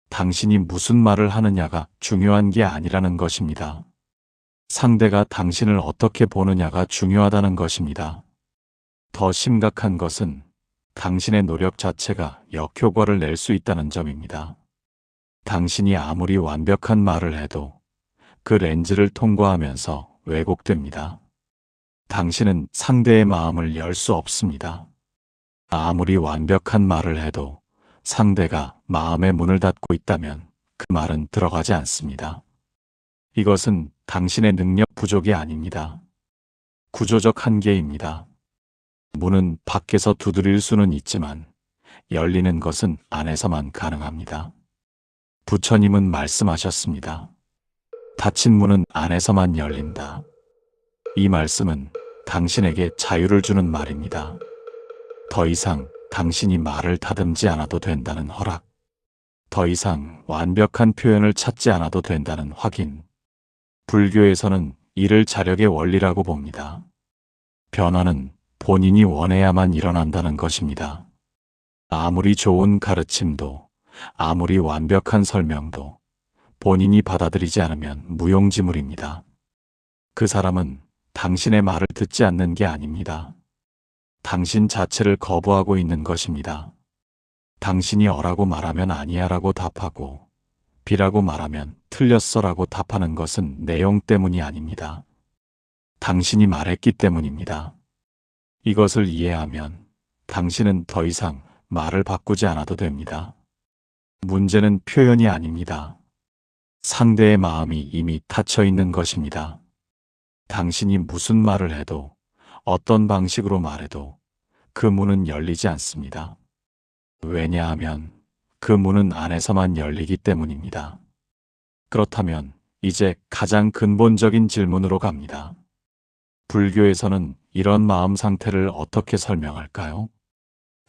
당신이 무슨 말을 하느냐가 중요한 게 아니라는 것입니다. 상대가 당신을 어떻게 보느냐가 중요하다는 것입니다. 더 심각한 것은 당신의 노력 자체가 역효과를 낼 수 있다는 점입니다. 당신이 아무리 완벽한 말을 해도 그 렌즈를 통과하면서 왜곡됩니다. 당신은 상대의 마음을 열 수 없습니다. 아무리 완벽한 말을 해도 상대가 마음의 문을 닫고 있다면 그 말은 들어가지 않습니다. 이것은 당신의 능력 부족이 아닙니다. 구조적 한계입니다. 문은 밖에서 두드릴 수는 있지만 열리는 것은 안에서만 가능합니다. 부처님은 말씀하셨습니다. 닫힌 문은 안에서만 열린다. 이 말씀은 당신에게 자유를 주는 말입니다. 더 이상 당신이 말을 다듬지 않아도 된다는 허락. 더 이상 완벽한 표현을 찾지 않아도 된다는 확인. 불교에서는 이를 자력의 원리라고 봅니다. 변화는 본인이 원해야만 일어난다는 것입니다. 아무리 좋은 가르침도, 아무리 완벽한 설명도 본인이 받아들이지 않으면 무용지물입니다. 그 사람은 당신의 말을 듣지 않는 게 아닙니다. 당신 자체를 거부하고 있는 것입니다. 당신이 어라고 말하면 아니야라고 답하고 B라고 말하면 틀렸어라고 답하는 것은 내용 때문이 아닙니다. 당신이 말했기 때문입니다. 이것을 이해하면 당신은 더 이상 말을 바꾸지 않아도 됩니다. 문제는 표현이 아닙니다. 상대의 마음이 이미 닫혀 있는 것입니다. 당신이 무슨 말을 해도 어떤 방식으로 말해도 그 문은 열리지 않습니다. 왜냐하면 그 문은 안에서만 열리기 때문입니다. 그렇다면 이제 가장 근본적인 질문으로 갑니다. 불교에서는 이런 마음 상태를 어떻게 설명할까요?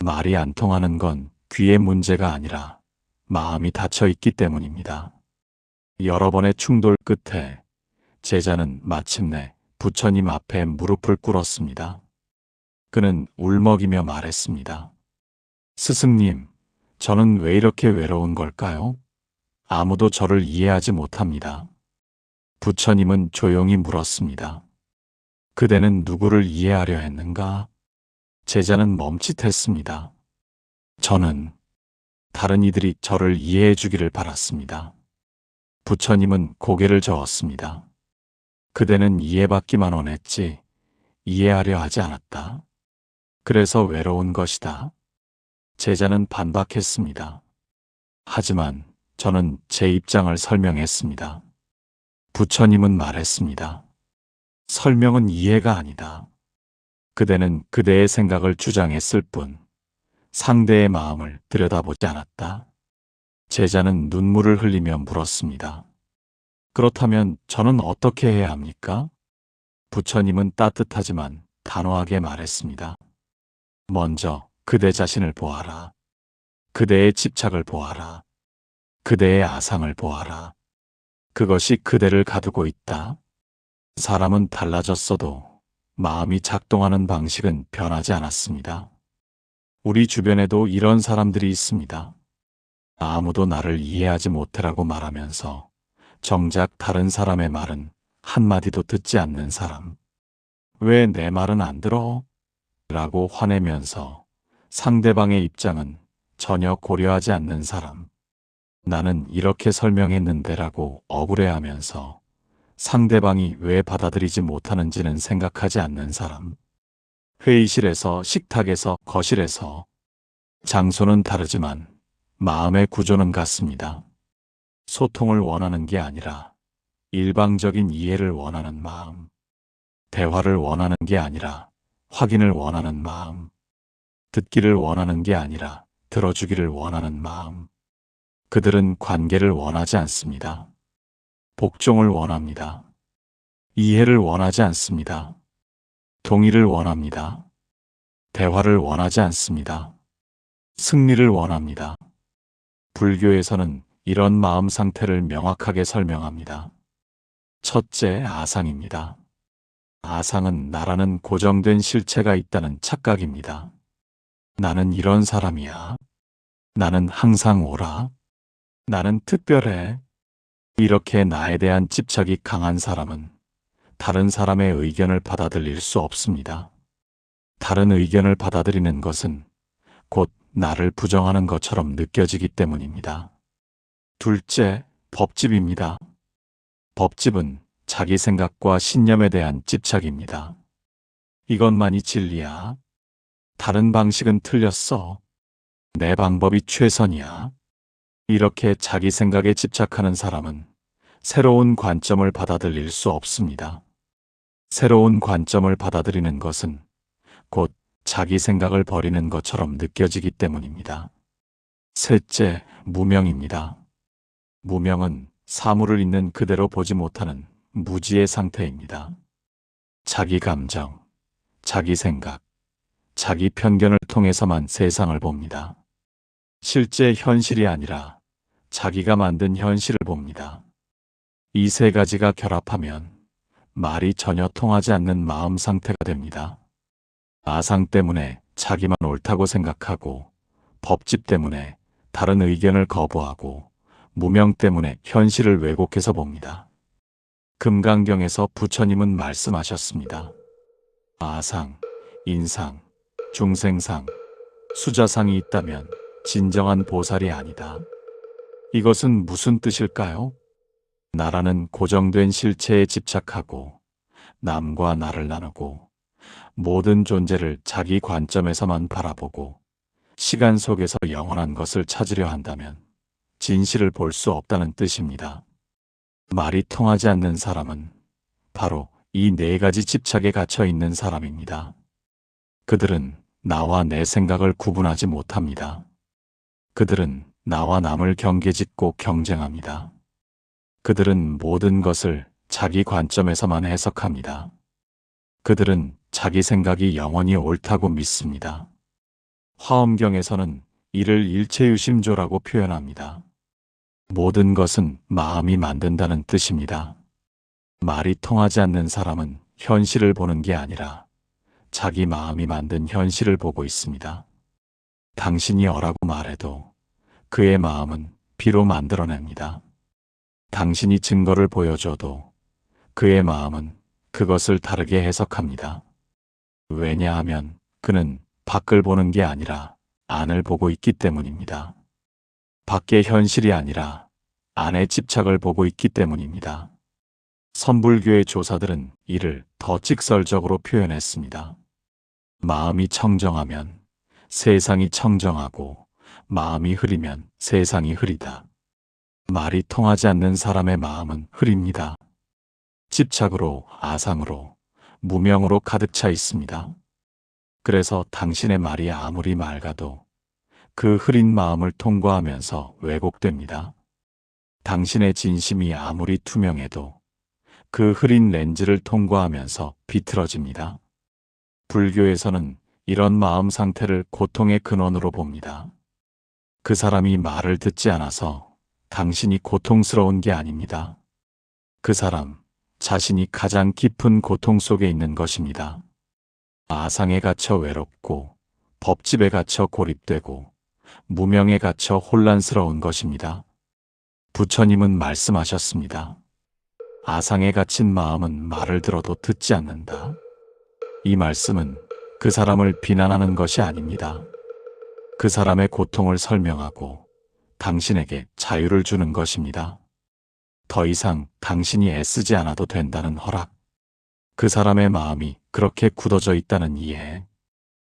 말이 안 통하는 건 귀의 문제가 아니라 마음이 닫혀 있기 때문입니다. 여러 번의 충돌 끝에 제자는 마침내 부처님 앞에 무릎을 꿇었습니다. 그는 울먹이며 말했습니다. 스승님, 저는 왜 이렇게 외로운 걸까요? 아무도 저를 이해하지 못합니다. 부처님은 조용히 물었습니다. 그대는 누구를 이해하려 했는가? 제자는 멈칫했습니다. 저는 다른 이들이 저를 이해해 주기를 바랐습니다. 부처님은 고개를 저었습니다. 그대는 이해받기만 원했지 이해하려 하지 않았다. 그래서 외로운 것이다. 제자는 반박했습니다. 하지만 저는 제 입장을 설명했습니다. 부처님은 말했습니다. 설명은 이해가 아니다. 그대는 그대의 생각을 주장했을 뿐 상대의 마음을 들여다보지 않았다. 제자는 눈물을 흘리며 물었습니다. 그렇다면 저는 어떻게 해야 합니까? 부처님은 따뜻하지만 단호하게 말했습니다. 먼저 그대 자신을 보아라. 그대의 집착을 보아라. 그대의 아상을 보아라. 그것이 그대를 가두고 있다. 사람은 달라졌어도 마음이 작동하는 방식은 변하지 않았습니다. 우리 주변에도 이런 사람들이 있습니다. 아무도 나를 이해하지 못해라고 말하면서 정작 다른 사람의 말은 한마디도 듣지 않는 사람. 왜 내 말은 안 들어? 라고 화내면서 상대방의 입장은 전혀 고려하지 않는 사람. 나는 이렇게 설명했는데 라고 억울해하면서 상대방이 왜 받아들이지 못하는지는 생각하지 않는 사람. 회의실에서, 식탁에서, 거실에서 장소는 다르지만 마음의 구조는 같습니다. 소통을 원하는 게 아니라 일방적인 이해를 원하는 마음. 대화를 원하는 게 아니라 확인을 원하는 마음. 듣기를 원하는 게 아니라 들어주기를 원하는 마음. 그들은 관계를 원하지 않습니다. 복종을 원합니다. 이해를 원하지 않습니다. 동의를 원합니다. 대화를 원하지 않습니다. 승리를 원합니다. 불교에서는 이런 마음 상태를 명확하게 설명합니다. 첫째, 아상입니다. 아상은 나라는 고정된 실체가 있다는 착각입니다. 나는 이런 사람이야. 나는 항상 옳아. 나는 특별해. 이렇게 나에 대한 집착이 강한 사람은 다른 사람의 의견을 받아들일 수 없습니다. 다른 의견을 받아들이는 것은 곧 나를 부정하는 것처럼 느껴지기 때문입니다. 둘째, 법집입니다. 법집은 자기 생각과 신념에 대한 집착입니다. 이것만이 진리야. 다른 방식은 틀렸어. 내 방법이 최선이야. 이렇게 자기 생각에 집착하는 사람은 새로운 관점을 받아들일 수 없습니다. 새로운 관점을 받아들이는 것은 곧 자기 생각을 버리는 것처럼 느껴지기 때문입니다. 셋째, 무명입니다. 무명은 사물을 있는 그대로 보지 못하는 무지의 상태입니다. 자기 감정, 자기 생각, 자기 편견을 통해서만 세상을 봅니다. 실제 현실이 아니라 자기가 만든 현실을 봅니다. 이 세 가지가 결합하면 말이 전혀 통하지 않는 마음 상태가 됩니다. 아상 때문에 자기만 옳다고 생각하고, 법집 때문에 다른 의견을 거부하고, 무명 때문에 현실을 왜곡해서 봅니다. 금강경에서 부처님은 말씀하셨습니다. 아상, 인상, 중생상, 수자상이 있다면 진정한 보살이 아니다. 이것은 무슨 뜻일까요? 나라는 고정된 실체에 집착하고 남과 나를 나누고 모든 존재를 자기 관점에서만 바라보고 시간 속에서 영원한 것을 찾으려 한다면 진실을 볼 수 없다는 뜻입니다. 말이 통하지 않는 사람은 바로 이 네 가지 집착에 갇혀 있는 사람입니다. 그들은 나와 내 생각을 구분하지 못합니다. 그들은 나와 남을 경계짓고 경쟁합니다. 그들은 모든 것을 자기 관점에서만 해석합니다. 그들은 자기 생각이 영원히 옳다고 믿습니다. 화엄경에서는 이를 일체유심조라고 표현합니다. 모든 것은 마음이 만든다는 뜻입니다. 말이 통하지 않는 사람은 현실을 보는 게 아니라 자기 마음이 만든 현실을 보고 있습니다. 당신이 어라고 말해도 그의 마음은 비로 만들어냅니다. 당신이 증거를 보여줘도 그의 마음은 그것을 다르게 해석합니다. 왜냐하면 그는 밖을 보는 게 아니라 안을 보고 있기 때문입니다. 밖의 현실이 아니라 안의 집착을 보고 있기 때문입니다. 선불교의 조사들은 이를 더 직설적으로 표현했습니다. 마음이 청정하면 세상이 청정하고 마음이 흐리면 세상이 흐리다. 말이 통하지 않는 사람의 마음은 흐립니다. 집착으로, 아상으로, 무명으로 가득 차 있습니다. 그래서 당신의 말이 아무리 맑아도 그 흐린 마음을 통과하면서 왜곡됩니다. 당신의 진심이 아무리 투명해도 그 흐린 렌즈를 통과하면서 비틀어집니다. 불교에서는 이런 마음 상태를 고통의 근원으로 봅니다. 그 사람이 말을 듣지 않아서 당신이 고통스러운 게 아닙니다. 그 사람 자신이 가장 깊은 고통 속에 있는 것입니다. 아상에 갇혀 외롭고 법집에 갇혀 고립되고 무명에 갇혀 혼란스러운 것입니다. 부처님은 말씀하셨습니다. 아상에 갇힌 마음은 말을 들어도 듣지 않는다. 이 말씀은 그 사람을 비난하는 것이 아닙니다. 그 사람의 고통을 설명하고 당신에게 자유를 주는 것입니다. 더 이상 당신이 애쓰지 않아도 된다는 허락. 그 사람의 마음이 그렇게 굳어져 있다는 이해.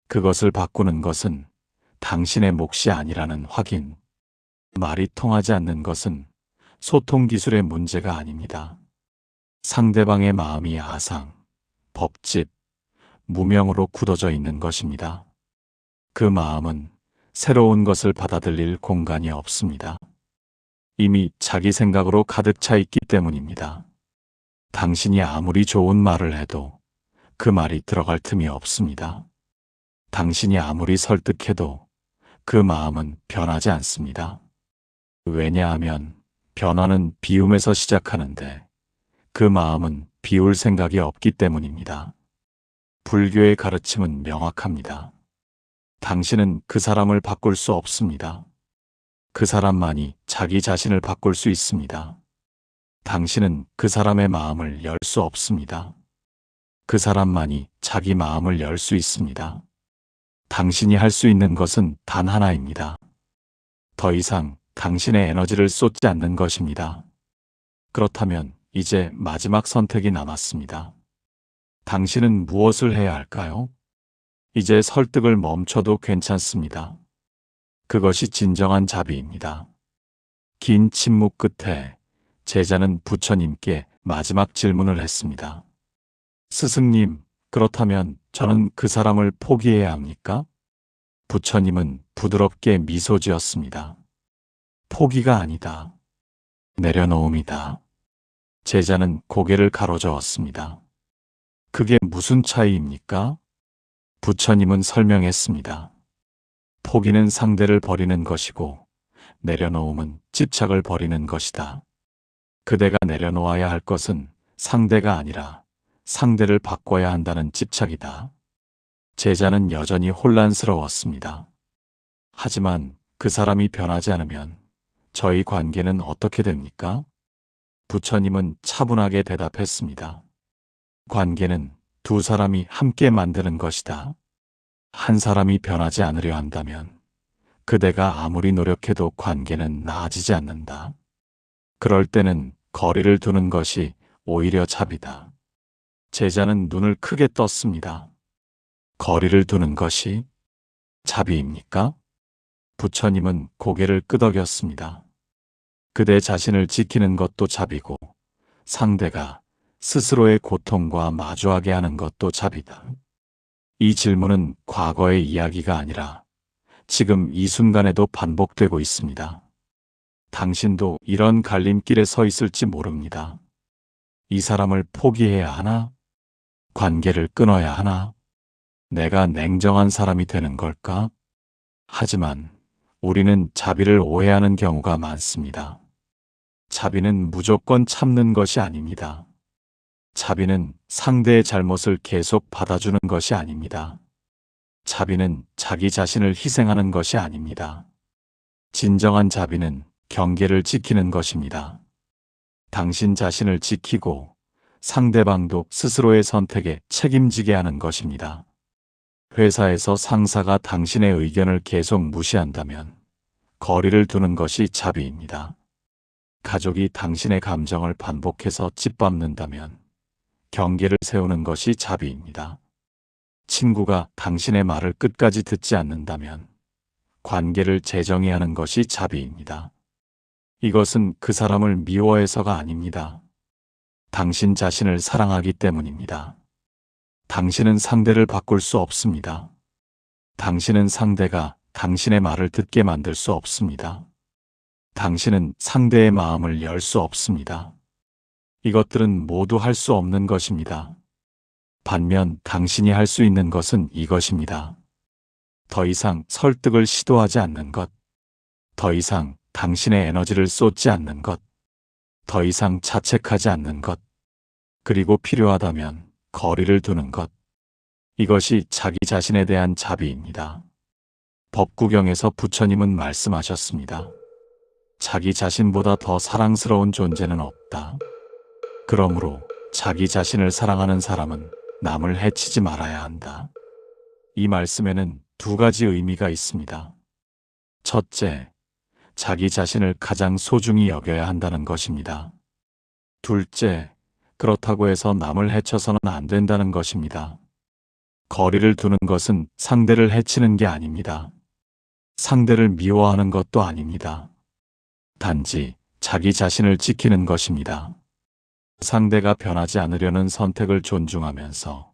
그것을 바꾸는 것은 당신의 몫이 아니라는 확인. 말이 통하지 않는 것은 소통 기술의 문제가 아닙니다. 상대방의 마음이 아상, 법집, 무명으로 굳어져 있는 것입니다. 그 마음은 새로운 것을 받아들일 공간이 없습니다. 이미 자기 생각으로 가득 차 있기 때문입니다. 당신이 아무리 좋은 말을 해도 그 말이 들어갈 틈이 없습니다. 당신이 아무리 설득해도 그 마음은 변하지 않습니다. 왜냐하면 변화는 비움에서 시작하는데 그 마음은 비울 생각이 없기 때문입니다. 불교의 가르침은 명확합니다. 당신은 그 사람을 바꿀 수 없습니다. 그 사람만이 자기 자신을 바꿀 수 있습니다. 당신은 그 사람의 마음을 열 수 없습니다. 그 사람만이 자기 마음을 열 수 있습니다. 당신이 할 수 있는 것은 단 하나입니다. 더 이상 당신의 에너지를 쏟지 않는 것입니다. 그렇다면 이제 마지막 선택이 남았습니다. 당신은 무엇을 해야 할까요? 이제 설득을 멈춰도 괜찮습니다. 그것이 진정한 자비입니다. 긴 침묵 끝에 제자는 부처님께 마지막 질문을 했습니다. 스승님, 그렇다면 저는 그 사람을 포기해야 합니까? 부처님은 부드럽게 미소 지었습니다. 포기가 아니다. 내려놓음이다. 제자는 고개를 가로저었습니다. 그게 무슨 차이입니까? 부처님은 설명했습니다. 포기는 상대를 버리는 것이고 내려놓음은 집착을 버리는 것이다. 그대가 내려놓아야 할 것은 상대가 아니라 상대를 바꿔야 한다는 집착이다. 제자는 여전히 혼란스러웠습니다. 하지만 그 사람이 변하지 않으면 저희 관계는 어떻게 됩니까? 부처님은 차분하게 대답했습니다. 관계는 두 사람이 함께 만드는 것이다. 한 사람이 변하지 않으려 한다면 그대가 아무리 노력해도 관계는 나아지지 않는다. 그럴 때는 거리를 두는 것이 오히려 자비다. 제자는 눈을 크게 떴습니다. 거리를 두는 것이 자비입니까? 부처님은 고개를 끄덕였습니다. 그대 자신을 지키는 것도 자비고 상대가 스스로의 고통과 마주하게 하는 것도 자비다. 이 질문은 과거의 이야기가 아니라 지금 이 순간에도 반복되고 있습니다. 당신도 이런 갈림길에 서 있을지 모릅니다. 이 사람을 포기해야 하나? 관계를 끊어야 하나? 내가 냉정한 사람이 되는 걸까? 하지만 우리는 자비를 오해하는 경우가 많습니다. 자비는 무조건 참는 것이 아닙니다. 자비는 상대의 잘못을 계속 받아주는 것이 아닙니다. 자비는 자기 자신을 희생하는 것이 아닙니다. 진정한 자비는 경계를 지키는 것입니다. 당신 자신을 지키고 상대방도 스스로의 선택에 책임지게 하는 것입니다. 회사에서 상사가 당신의 의견을 계속 무시한다면 거리를 두는 것이 자비입니다. 가족이 당신의 감정을 반복해서 짓밟는다면 경계를 세우는 것이 자비입니다. 친구가 당신의 말을 끝까지 듣지 않는다면 관계를 재정의하는 것이 자비입니다. 이것은 그 사람을 미워해서가 아닙니다. 당신 자신을 사랑하기 때문입니다. 당신은 상대를 바꿀 수 없습니다. 당신은 상대가 당신의 말을 듣게 만들 수 없습니다. 당신은 상대의 마음을 열 수 없습니다. 이것들은 모두 할 수 없는 것입니다. 반면 당신이 할 수 있는 것은 이것입니다. 더 이상 설득을 시도하지 않는 것. 더 이상 당신의 에너지를 쏟지 않는 것. 더 이상 자책하지 않는 것. 그리고 필요하다면 거리를 두는 것. 이것이 자기 자신에 대한 자비입니다. 법구경에서 부처님은 말씀하셨습니다. 자기 자신보다 더 사랑스러운 존재는 없다. 그러므로 자기 자신을 사랑하는 사람은 남을 해치지 말아야 한다. 이 말씀에는 두 가지 의미가 있습니다. 첫째, 자기 자신을 가장 소중히 여겨야 한다는 것입니다. 둘째, 그렇다고 해서 남을 해쳐서는 안 된다는 것입니다. 거리를 두는 것은 상대를 해치는 게 아닙니다. 상대를 미워하는 것도 아닙니다. 단지 자기 자신을 지키는 것입니다. 상대가 변하지 않으려는 선택을 존중하면서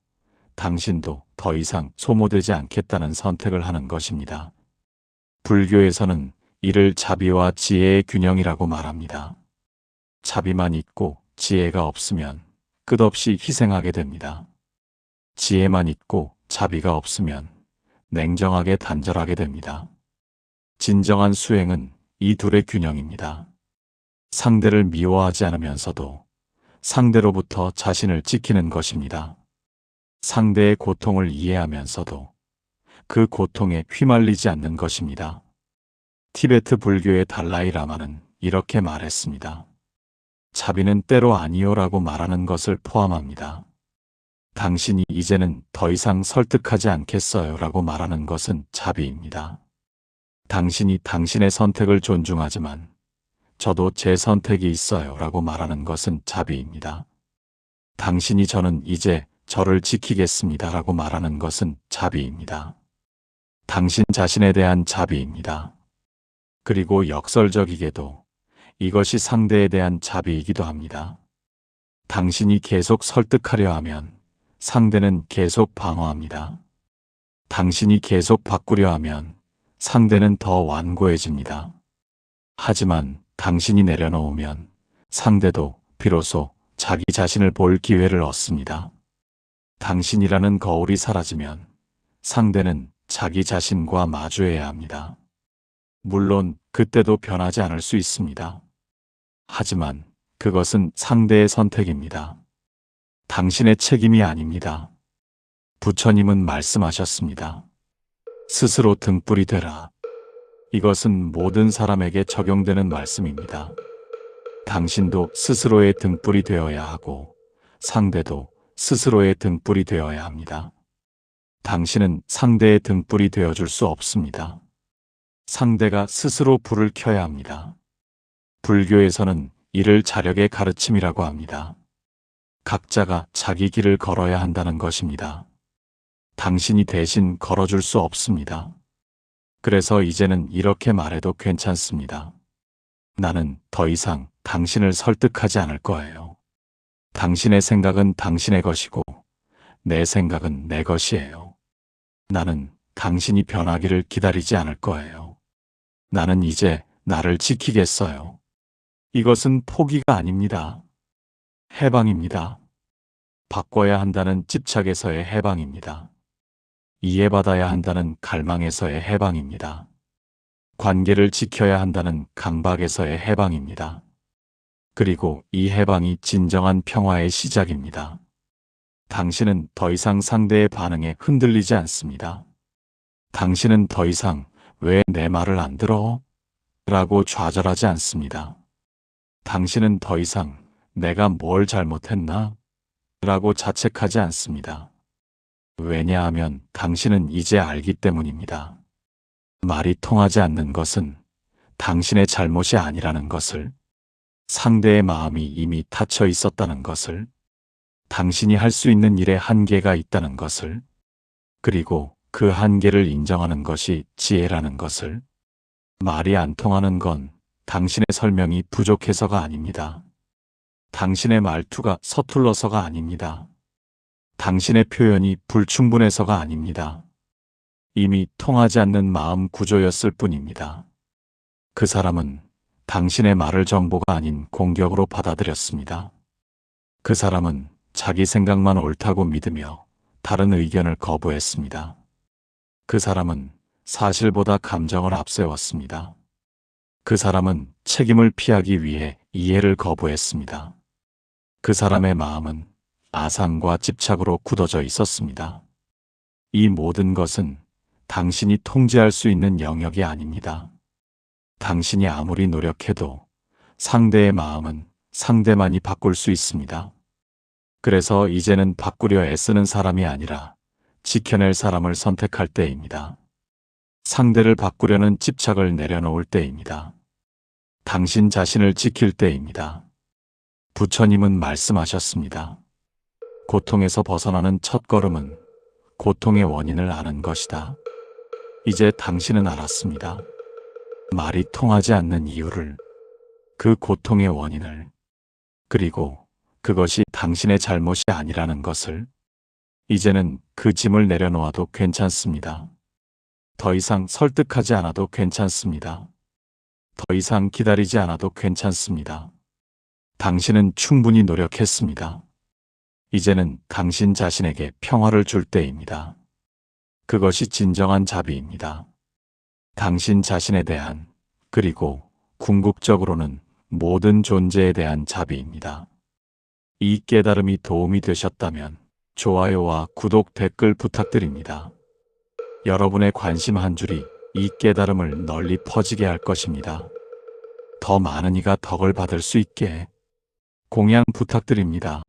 당신도 더 이상 소모되지 않겠다는 선택을 하는 것입니다. 불교에서는 이를 자비와 지혜의 균형이라고 말합니다. 자비만 있고 지혜가 없으면 끝없이 희생하게 됩니다. 지혜만 있고 자비가 없으면 냉정하게 단절하게 됩니다. 진정한 수행은 이 둘의 균형입니다. 상대를 미워하지 않으면서도 상대로부터 자신을 지키는 것입니다. 상대의 고통을 이해하면서도 그 고통에 휘말리지 않는 것입니다. 티베트 불교의 달라이 라마는 이렇게 말했습니다. 자비는 때로 아니요라고 말하는 것을 포함합니다. 당신이 이제는 더 이상 설득하지 않겠어요 라고 말하는 것은 자비입니다. 당신이 당신의 선택을 존중하지만 저도 제 선택이 있어요 라고 말하는 것은 자비입니다. 당신이 저는 이제 저를 지키겠습니다 라고 말하는 것은 자비입니다. 당신 자신에 대한 자비입니다. 그리고 역설적이게도 이것이 상대에 대한 자비이기도 합니다. 당신이 계속 설득하려 하면 상대는 계속 방어합니다. 당신이 계속 바꾸려 하면 상대는 더 완고해집니다. 하지만 당신이 내려놓으면 상대도 비로소 자기 자신을 볼 기회를 얻습니다. 당신이라는 거울이 사라지면 상대는 자기 자신과 마주해야 합니다. 물론 그때도 변하지 않을 수 있습니다. 하지만 그것은 상대의 선택입니다. 당신의 책임이 아닙니다. 부처님은 말씀하셨습니다. 스스로 등불이 되라. 이것은 모든 사람에게 적용되는 말씀입니다. 당신도 스스로의 등불이 되어야 하고 상대도 스스로의 등불이 되어야 합니다. 당신은 상대의 등불이 되어줄 수 없습니다. 상대가 스스로 불을 켜야 합니다. 불교에서는 이를 자력의 가르침이라고 합니다. 각자가 자기 길을 걸어야 한다는 것입니다. 당신이 대신 걸어줄 수 없습니다. 그래서 이제는 이렇게 말해도 괜찮습니다. 나는 더 이상 당신을 설득하지 않을 거예요. 당신의 생각은 당신의 것이고 내 생각은 내 것이에요. 나는 당신이 변하기를 기다리지 않을 거예요. 나는 이제 나를 지키겠어요. 이것은 포기가 아닙니다. 해방입니다. 바꿔야 한다는 집착에서의 해방입니다. 이해받아야 한다는 갈망에서의 해방입니다. 관계를 지켜야 한다는 강박에서의 해방입니다. 그리고 이 해방이 진정한 평화의 시작입니다. 당신은 더 이상 상대의 반응에 흔들리지 않습니다. 당신은 더 이상 왜 내 말을 안 들어? 라고 좌절하지 않습니다. 당신은 더 이상 내가 뭘 잘못했나? 라고 자책하지 않습니다. 왜냐하면 당신은 이제 알기 때문입니다. 말이 통하지 않는 것은 당신의 잘못이 아니라는 것을, 상대의 마음이 이미 닫혀 있었다는 것을, 당신이 할 수 있는 일에 한계가 있다는 것을, 그리고 그 한계를 인정하는 것이 지혜라는 것을. 말이 안 통하는 건 당신의 설명이 부족해서가 아닙니다. 당신의 말투가 서툴러서가 아닙니다. 당신의 표현이 불충분해서가 아닙니다. 이미 통하지 않는 마음 구조였을 뿐입니다. 그 사람은 당신의 말을 정보가 아닌 공격으로 받아들였습니다. 그 사람은 자기 생각만 옳다고 믿으며 다른 의견을 거부했습니다. 그 사람은 사실보다 감정을 앞세웠습니다. 그 사람은 책임을 피하기 위해 이해를 거부했습니다. 그 사람의 마음은 아상과 집착으로 굳어져 있었습니다. 이 모든 것은 당신이 통제할 수 있는 영역이 아닙니다. 당신이 아무리 노력해도 상대의 마음은 상대만이 바꿀 수 있습니다. 그래서 이제는 바꾸려 애쓰는 사람이 아니라 지켜낼 사람을 선택할 때입니다. 상대를 바꾸려는 집착을 내려놓을 때입니다. 당신 자신을 지킬 때입니다. 부처님은 말씀하셨습니다. 고통에서 벗어나는 첫걸음은 고통의 원인을 아는 것이다. 이제 당신은 알았습니다. 말이 통하지 않는 이유를, 그 고통의 원인을, 그리고 그것이 당신의 잘못이 아니라는 것을. 이제는 그 짐을 내려놓아도 괜찮습니다. 더 이상 설득하지 않아도 괜찮습니다. 더 이상 기다리지 않아도 괜찮습니다. 당신은 충분히 노력했습니다. 이제는 당신 자신에게 평화를 줄 때입니다. 그것이 진정한 자비입니다. 당신 자신에 대한, 그리고 궁극적으로는 모든 존재에 대한 자비입니다. 이 깨달음이 도움이 되셨다면 좋아요와 구독, 댓글 부탁드립니다. 여러분의 관심 한 줄이 이 깨달음을 널리 퍼지게 할 것입니다. 더 많은 이가 덕을 받을 수 있게 공양 부탁드립니다.